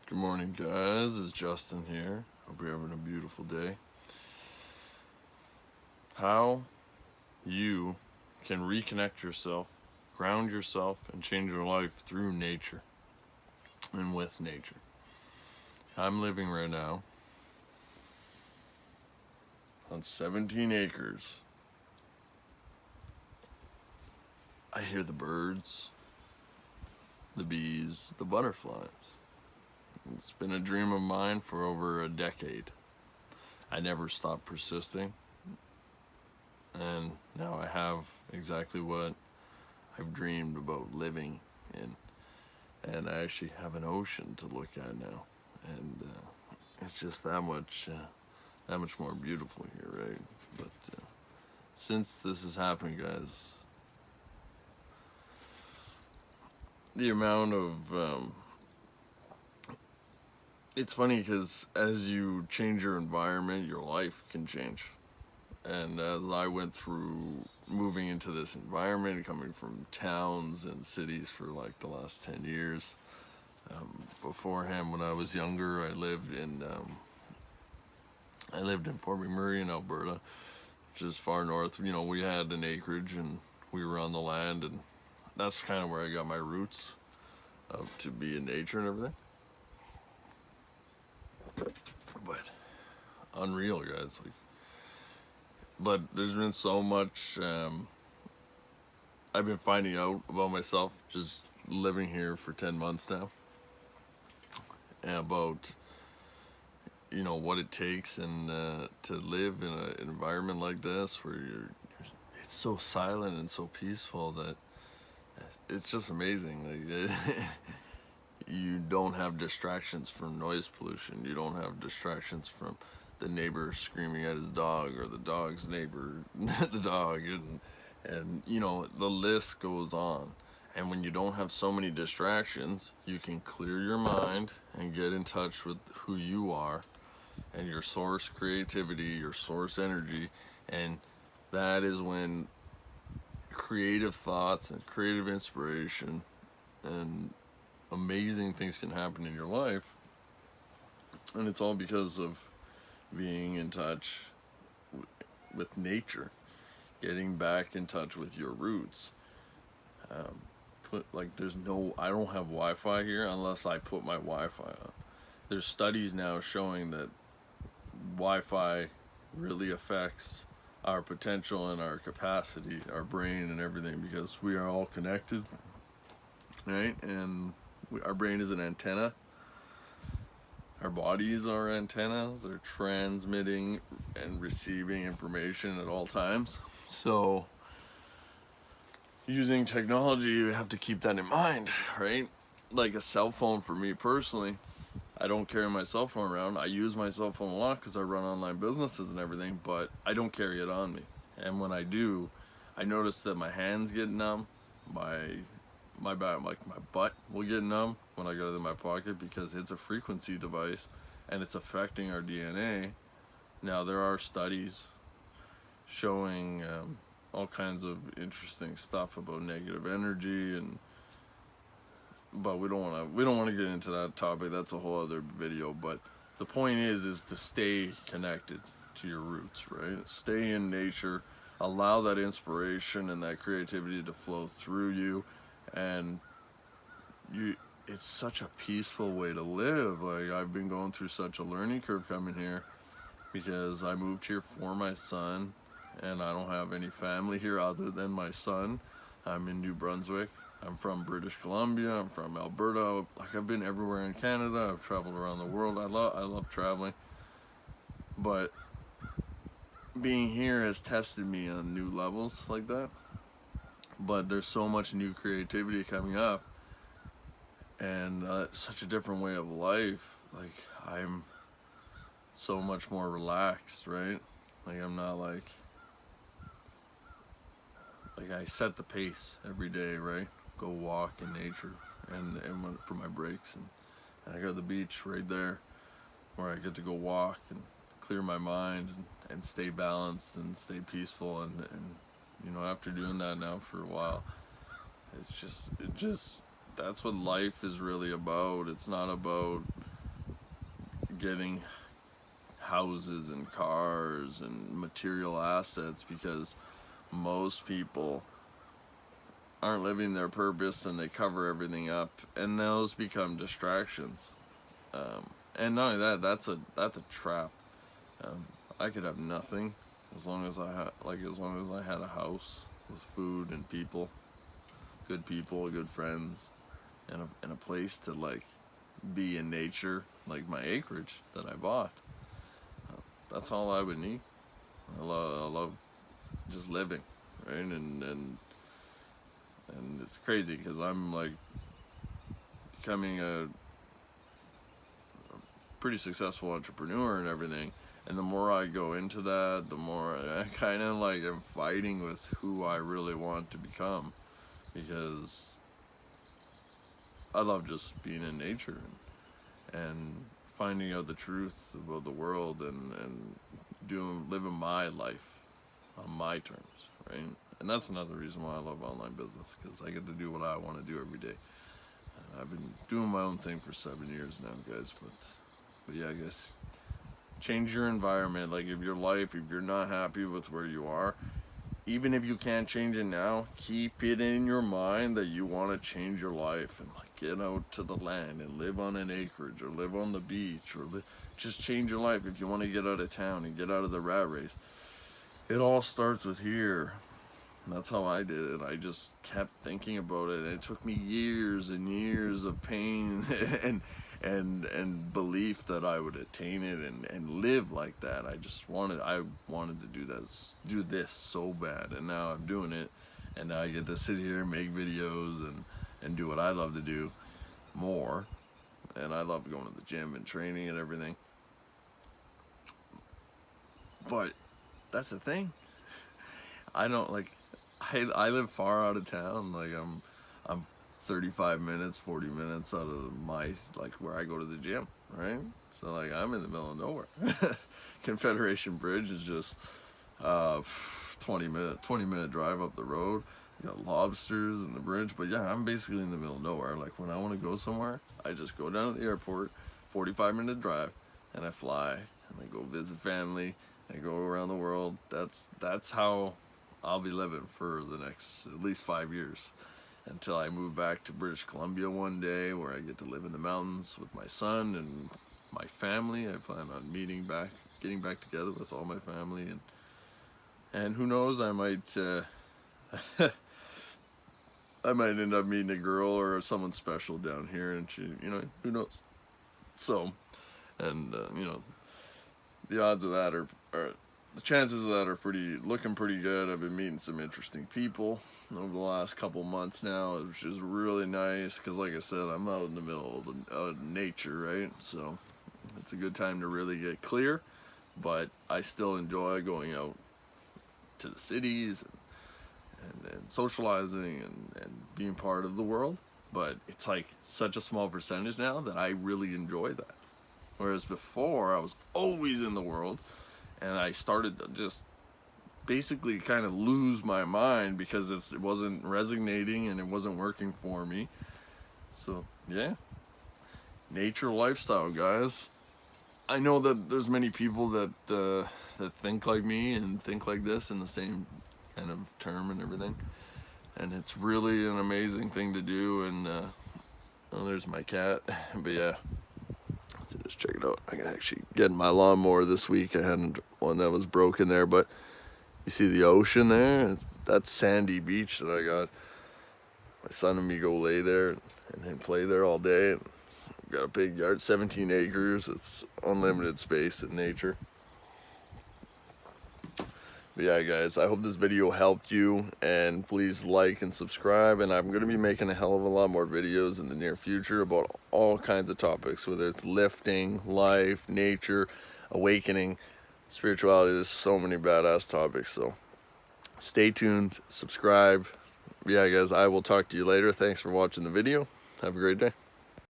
Good morning, guys. It's Justin here. Hope you're having a beautiful day. How you can reconnect yourself, ground yourself, and change your life through nature and with nature. I'm living right now on 17 acres. I hear the birds, the bees, the butterflies. It's been a dream of mine for over a decade. I never stopped persisting, and now I have exactly what I've dreamed about living in. And I actually have an ocean to look at now, and it's just that much more beautiful here, right? But since this is happening, guys, the amount of it's funny because as you change your environment, your life can change. And as I went through moving into this environment, coming from towns and cities for like the last 10 years, beforehand, when I was younger, I lived in Fort McMurray in Alberta, which is far north. You know, we had an acreage and we were on the land, and that's kind of where I got my roots to be in nature and everything. But unreal, guys. But there's been so much I've been finding out about myself just living here for 10 months now, and about what it takes and to live in an environment like this where it's so silent and so peaceful that it's just amazing. Like, you don't have distractions from noise pollution. You don't have distractions from the neighbor screaming at his dog, or the dog's neighbor, the dog, and the list goes on. And when you don't have so many distractions, you can clear your mind and get in touch with who you are and your source creativity, your source energy, and that is when creative thoughts and creative inspiration and amazing things can happen in your life. And it's all because of being in touch with nature, getting back in touch with your roots. I don't have Wi-Fi here unless I put my Wi-Fi on. There's studies now showing that Wi-Fi really affects our potential and our capacity, our brain and everything, because we are all connected, right? And our brain is an antenna. Our bodies are antennas. They're transmitting and receiving information at all times. So using technology, you have to keep that in mind, right? Like a cell phone for me personally, I don't carry my cell phone around. I use my cell phone a lot because I run online businesses and everything, but I don't carry it on me. And when I do, I notice that my hands get numb, my butt will get numb when I got it in my pocket, because it's a frequency device and it's affecting our DNA. Now, there are studies showing all kinds of interesting stuff about negative energy, but we don't want to get into that topic. That's a whole other video. But the point is to stay connected to your roots, right? Stay in nature, allow that inspiration and that creativity to flow through you, and it's such a peaceful way to live. Like, I've been going through such a learning curve coming here, because I moved here for my son, and I don't have any family here other than my son. I'm in New Brunswick. I'm from British Columbia. I'm from Alberta. Like, I've been everywhere in Canada. I've traveled around the world. I love traveling. But being here has tested me on new levels like that. But there's so much new creativity coming up, and such a different way of life. Like, I'm so much more relaxed, right? Like, I'm not like I set the pace every day, right? Go walk in nature, and for my breaks, and I got the beach right there where I get to go walk and clear my mind and stay balanced and stay peaceful, and after doing that now for a while, it just that's what life is really about. It's not about getting houses and cars and material assets, because most people aren't living their purpose and they cover everything up, and those become distractions. And not only that, that's a trap. I could have nothing as long as I had a house with food and people, good friends, and a place to like be in nature, like my acreage that I bought. That's all I would need. I love just living, right? And it's crazy because I'm like becoming a pretty successful entrepreneur and everything. And the more I go into that, the more I kind of like am fighting with who I really want to become, because I love just being in nature and finding out the truth about the world and living my life on my terms, right? And that's another reason why I love online business, because I get to do what I want to do every day. I've been doing my own thing for 7 years now, guys, but yeah, I guess change your environment. Like if you're not happy with where you are, even if you can't change it now, keep it in your mind that you want to change your life and like get out to the land and live on an acreage or live on the beach or just change your life. If you want to get out of town and get out of the rat race, it all starts with here. And that's how I did it. I just kept thinking about it, and it took me years and years of pain and belief that I would attain it and live like that. I wanted to do this so bad, and now I'm doing it, and now I get to sit here and make videos and do what I love to do more. And I love going to the gym and training and everything. But that's the thing. I don't like. I live far out of town. Like I'm 35 minutes, 40 minutes out of my like where I go to the gym, right? So like I'm in the middle of nowhere. Confederation Bridge is just 20 minute drive up the road. You got lobsters and the bridge, but yeah, I'm basically in the middle of nowhere. Like when I want to go somewhere, I just go down to the airport, 45-minute drive, and I fly and I go visit family. I go around the world. That's how I'll be living for the next at least 5 years, until I move back to British Columbia one day, where I get to live in the mountains with my son and my family. I plan on getting back together with all my family, and who knows, I might I might end up meeting a girl or someone special down here, and she, who knows. So, and the odds of that are the chances of that are looking pretty good. I've been meeting some interesting people over the last couple months now, which is really nice, because like I said, I'm out in the middle of nature, right? So it's a good time to really get clear, but I still enjoy going out to the cities and socializing and being part of the world. But it's like such a small percentage now that I really enjoy that. Whereas before, I was always in the world, and I started to just basically kind of lose my mind because it wasn't resonating and it wasn't working for me. So yeah, nature lifestyle, guys. I know that there's many people that think like me and think like this in the same kind of term and everything, and it's really an amazing thing to do. And oh, there's my cat. But yeah, let's just check it out. I can actually get my lawnmower this week. I had one that was broken there, but you see the ocean there? That's sandy beach that I got. My son and me go lay there and play there all day. And we've got a big yard, 17 acres. It's unlimited space in nature. But yeah, guys, I hope this video helped you, and please like and subscribe. And I'm going to be making a hell of a lot more videos in the near future about all kinds of topics, whether it's lifting, life, nature, awakening, spirituality. There's so many badass topics, so stay tuned, subscribe. Yeah, guys, I will talk to you later. Thanks for watching the video. Have a great day.